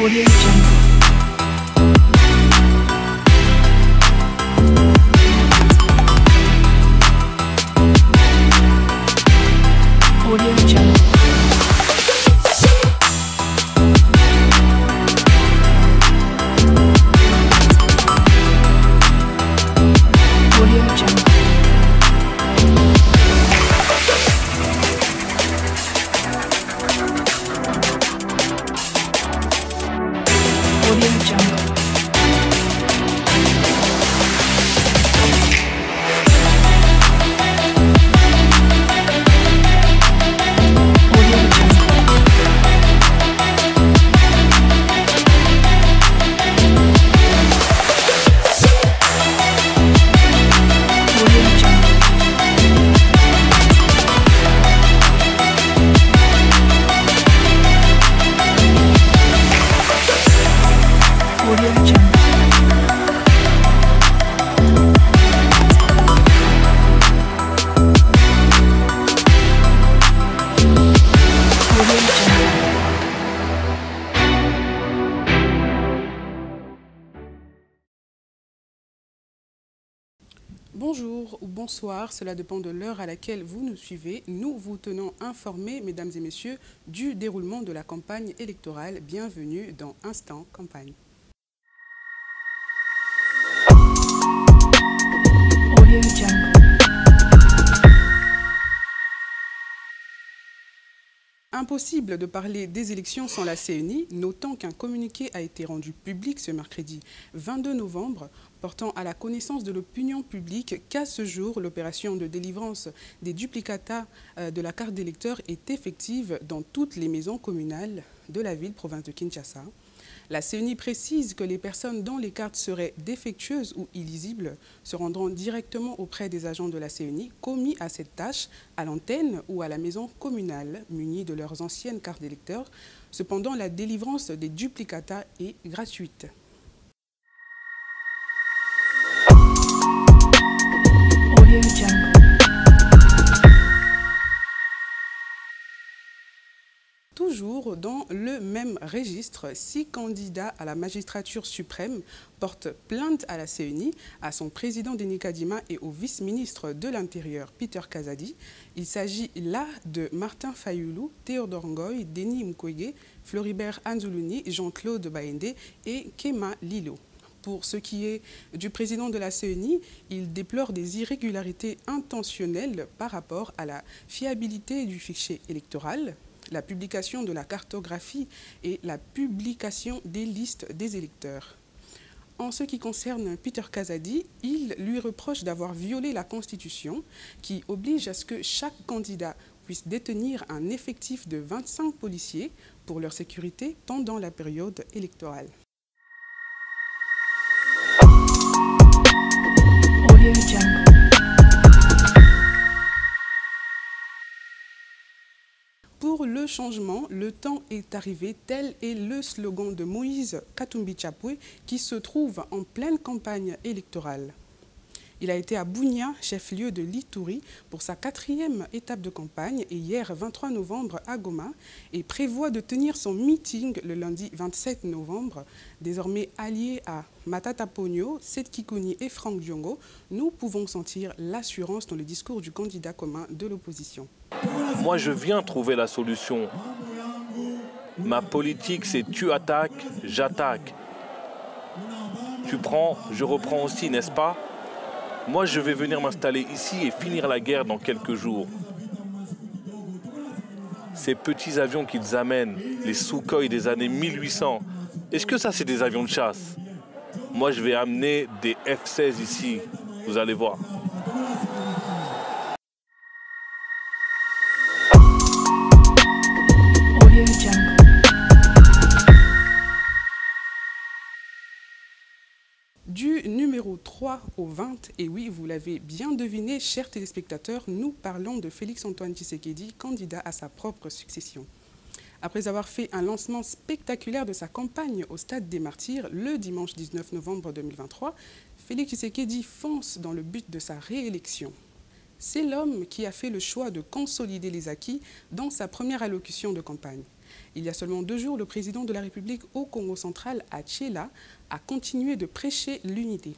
Audio Jungle. Audio Jungle. Audio Jungle. Audio Jungle. Audio Jungle. Bonjour ou bonsoir, cela dépend de l'heure à laquelle vous nous suivez. Nous vous tenons informés, mesdames et messieurs, du déroulement de la campagne électorale. Bienvenue dans Instant Campagne. Audio Jungle. Impossible de parler des élections sans la CENI, notant qu'un communiqué a été rendu public ce mercredi 22 novembre, portant à la connaissance de l'opinion publique qu'à ce jour, l'opération de délivrance des duplicata de la carte d'électeur est effective dans toutes les maisons communales de la ville-province de Kinshasa. La CENI précise que les personnes dont les cartes seraient défectueuses ou illisibles se rendront directement auprès des agents de la CENI commis à cette tâche à l'antenne ou à la maison communale munis de leurs anciennes cartes d'électeurs. Cependant, la délivrance des duplicata est gratuite. Audio Jungle. Toujours dans le même registre, 6 candidats à la magistrature suprême portent plainte à la CENI, à son président Denis Kadima et au vice-ministre de l'Intérieur Peter Kazadi. Il s'agit là de Martin Fayoulou, Théodore Ngoy, Denis Mukwege, Floribert Anzuluni, Jean-Claude Baende et Kema Lilo. Pour ce qui est du président de la CENI, il déplore des irrégularités intentionnelles par rapport à la fiabilité du fichier électoral, la publication de la cartographie et la publication des listes des électeurs. En ce qui concerne Peter Kazadi, il lui reproche d'avoir violé la Constitution qui oblige à ce que chaque candidat puisse détenir un effectif de 25 policiers pour leur sécurité pendant la période électorale. Audio Jungle. Pour le changement, le temps est arrivé, tel est le slogan de Moïse Katumbi Chapwe qui se trouve en pleine campagne électorale. Il a été à Bunia, chef-lieu de l'Ituri, pour sa 4e étape de campagne et hier 23 novembre à Goma et prévoit de tenir son meeting le lundi 27 novembre. Désormais alliés à Matata Pogno, Seth Kikuni et Franck Diongo, nous pouvons sentir l'assurance dans le discours du candidat commun de l'opposition. Moi, je viens trouver la solution. Ma politique, c'est tu attaques, j'attaque. Tu prends, je reprends aussi, n'est-ce pas? Moi, je vais venir m'installer ici et finir la guerre dans quelques jours. Ces petits avions qu'ils amènent, les Sukhoi des années 1800, est-ce que ça, c'est des avions de chasse? Moi, je vais amener des F-16 ici, vous allez voir. Audio Jungle. Du numéro 3 au 20, et oui, vous l'avez bien deviné, chers téléspectateurs, nous parlons de Félix-Antoine Tshisekedi, candidat à sa propre succession. Après avoir fait un lancement spectaculaire de sa campagne au Stade des Martyrs le dimanche 19 novembre 2023, Félix Tshisekedi fonce dans le but de sa réélection. C'est l'homme qui a fait le choix de consolider les acquis dans sa première allocution de campagne. Il y a seulement 2 jours, le président de la République au Congo central, à Tchéla, a continué de prêcher l'unité.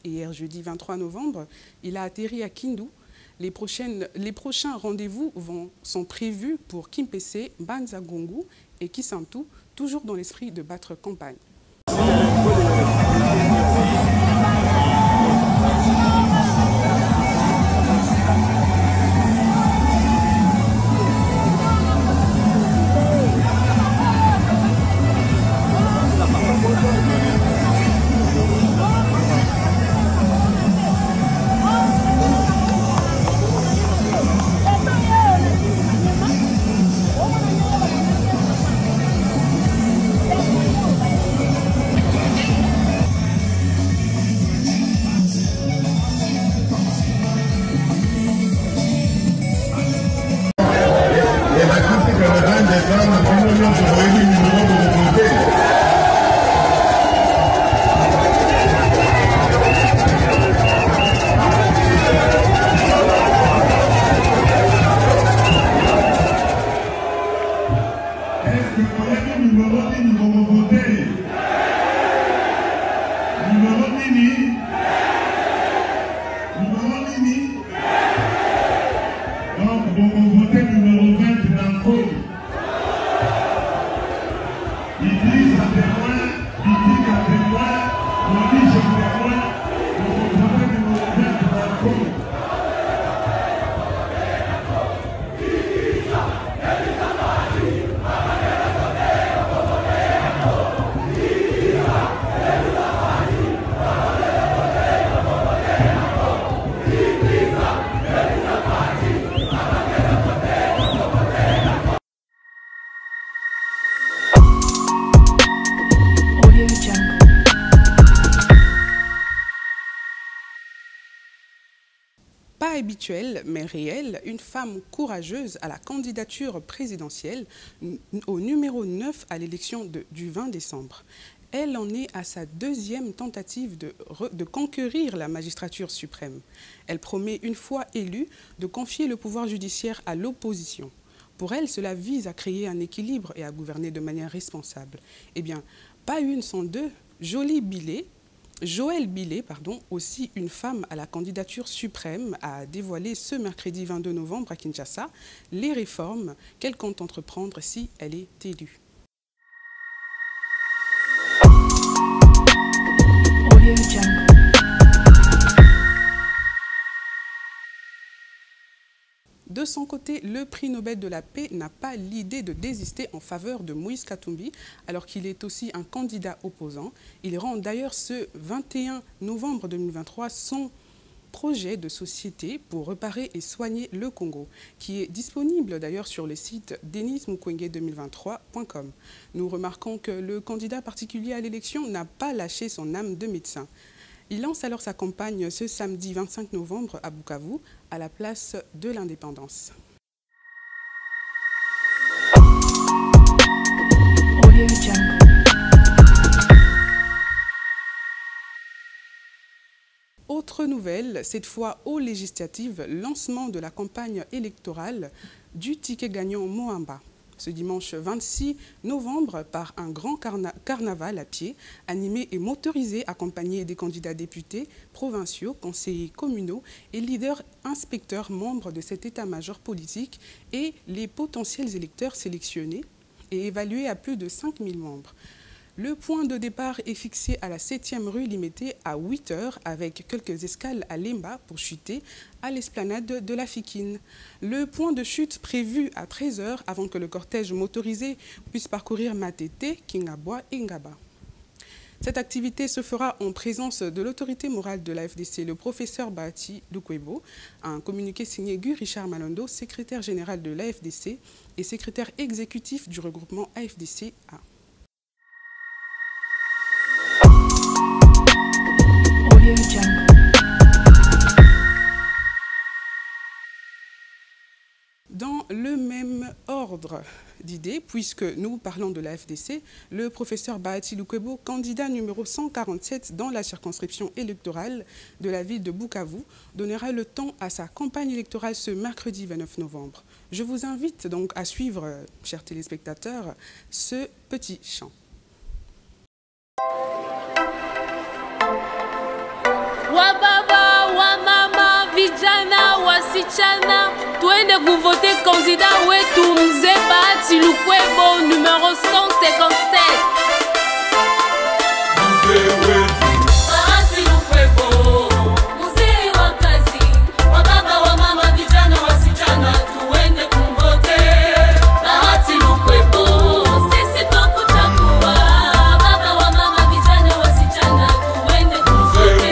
Hier, jeudi 23 novembre, il a atterri à Kindu. Les prochains rendez-vous sont prévus pour Kimpese, Banza-Gongo et Kisantu, toujours dans l'esprit de battre campagne. Pas habituelle, mais réelle, une femme courageuse à la candidature présidentielle au numéro 9 à l'élection du 20 décembre. Elle en est à sa 2e tentative de conquérir la magistrature suprême. Elle promet, une fois élue, de confier le pouvoir judiciaire à l'opposition. Pour elle, cela vise à créer un équilibre et à gouverner de manière responsable. Eh bien, pas une sans deux, Joëlle Billet, aussi une femme à la candidature suprême, a dévoilé ce mercredi 22 novembre à Kinshasa les réformes qu'elle compte entreprendre si elle est élue. De son côté, le prix Nobel de la paix n'a pas l'idée de désister en faveur de Moïse Katumbi, alors qu'il est aussi un candidat opposant. Il rend d'ailleurs ce 21 novembre 2023 son projet de société pour réparer et soigner le Congo, qui est disponible d'ailleurs sur le site denismukwege2023.com. Nous remarquons que le candidat particulier à l'élection n'a pas lâché son âme de médecin. Il lance alors sa campagne ce samedi 25 novembre à Bukavu, à la place de l'Indépendance. Autre nouvelle, cette fois aux législatives, lancement de la campagne électorale du ticket gagnant Moamba. Ce dimanche 26 novembre, par un grand carnaval à pied, animé et motorisé, accompagné des candidats députés, provinciaux, conseillers communaux et leaders inspecteurs membres de cet état-major politique et les potentiels électeurs sélectionnés et évalués à plus de 5000 membres. Le point de départ est fixé à la 7e rue Limité à 8 h avec quelques escales à Lemba pour chuter à l'esplanade de la Fikine. Le point de chute prévu à 13 h avant que le cortège motorisé puisse parcourir Matete, Kingabwa et Ngaba. Cette activité se fera en présence de l'autorité morale de l'AFDC, le professeur Bahati Lukwebo. Un communiqué signé Guy Richard Malondo, secrétaire général de l'AFDC et secrétaire exécutif du regroupement AFDC-A. Dans le même ordre d'idées, puisque nous parlons de la FDC, le professeur Bahati Lukwebo, candidat numéro 147 dans la circonscription électorale de la ville de Bukavu, donnera le temps à sa campagne électorale ce mercredi 29 novembre. Je vous invite donc à suivre, chers téléspectateurs, ce petit chant. Wababa, wamama, vijana, wasichana, tuende kuvote candidat wetu Mzee Bahati Lukwebo numéro 157. Bahati Lukwebo, mzee wa kazi, wababa, wamama, vijana, wasichana, tuende kuvote Bahati Lukwebo. Sisi tukuchagua, baba, wamama, vijana, wasichana, tuende kuvote.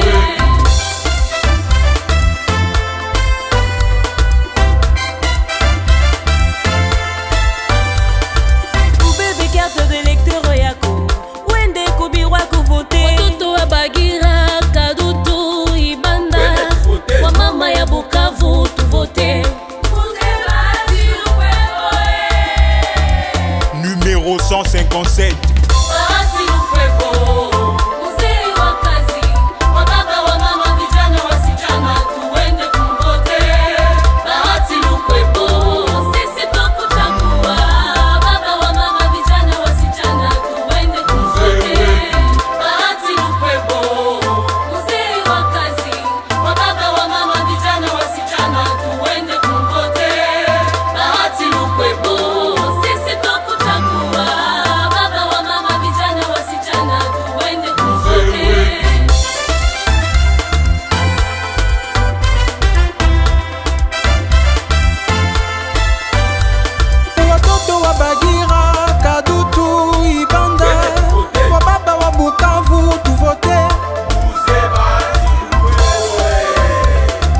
Numéro 157. Bahati Lukwebo, mzee wa kazi, wababa, wamama, vijana, wasichana, tuende kuvote Bahati Lukwebo. Sisi tukuchagua, baba, wamama, vijana, wasichana, tuende kuvote Bahati Lukwebo, mzee wa kazi, wababa, wamama, vijana, wasichana, tuende kuvote Bahati Lukwebo. Sisi tukuchagua, baba, wamama, vijana, wasichana, tuende kuvote. Watoto wa Bagira, Kadutu, Ibanda, wababa wa Bukavu, tuvote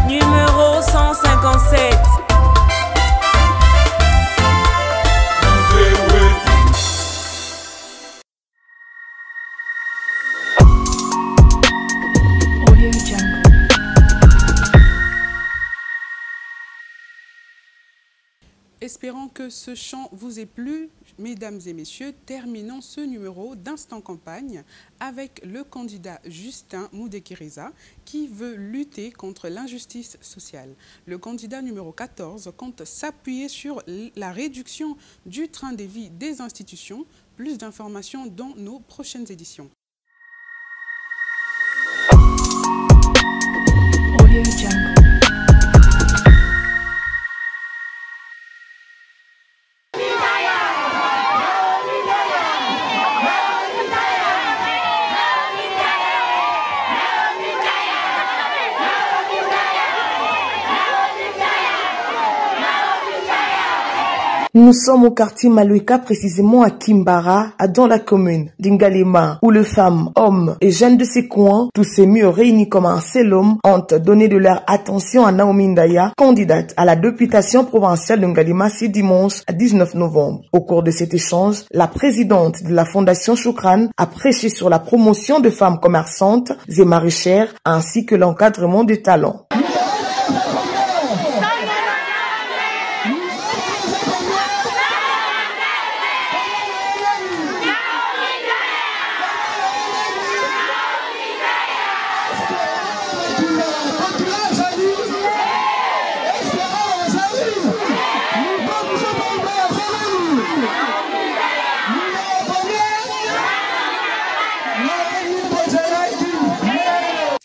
Numéro 157. Audio Jungle. Espérant que ce chant vous ait plu, mesdames et messieurs, terminons ce numéro d'Instant Campagne avec le candidat Justin Moudekireza qui veut lutter contre l'injustice sociale. Le candidat numéro 14 compte s'appuyer sur la réduction du train de vie des institutions. Plus d'informations dans nos prochaines éditions. Audio Jungle. Nous sommes au quartier Malouika, précisément à Kimbara, dans la commune d'Ingalema, où les femmes, hommes et jeunes de ces coins, tous ces murs réunis comme un seul homme, ont donné de leur attention à Naomi Ndaya, candidate à la députation provinciale d'Ingalema ce dimanche 19 novembre. Au cours de cet échange, la présidente de la Fondation Choukran a prêché sur la promotion de femmes commerçantes et maraîchères, ainsi que l'encadrement des talents.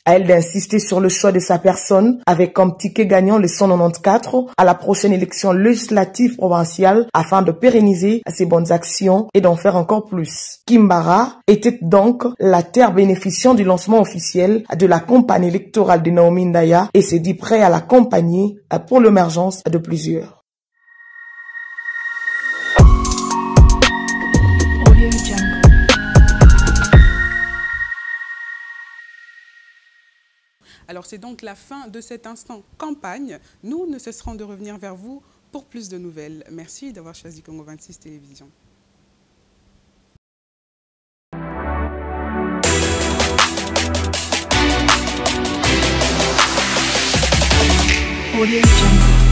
À elle d'insister sur le choix de sa personne avec comme ticket gagnant le 194 à la prochaine élection législative provinciale afin de pérenniser ses bonnes actions et d'en faire encore plus. Kimbara était donc la terre bénéficiant du lancement officiel de la campagne électorale de Naomi Ndaya et s'est dit prêt à l'accompagner pour l'émergence de plusieurs. Audio Jungle. Alors c'est donc la fin de cet instant campagne. Nous ne cesserons de revenir vers vous pour plus de nouvelles. Merci d'avoir choisi Congo 26 Télévision. Audio Jungle.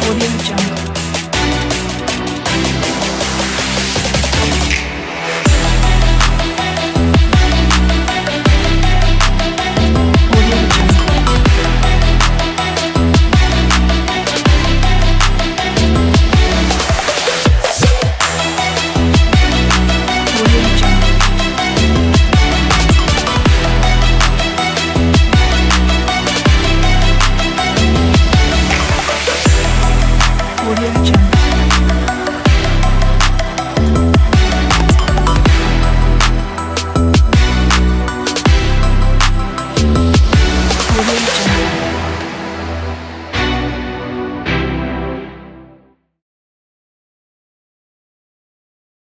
Audio Jungle. Audio Jungle.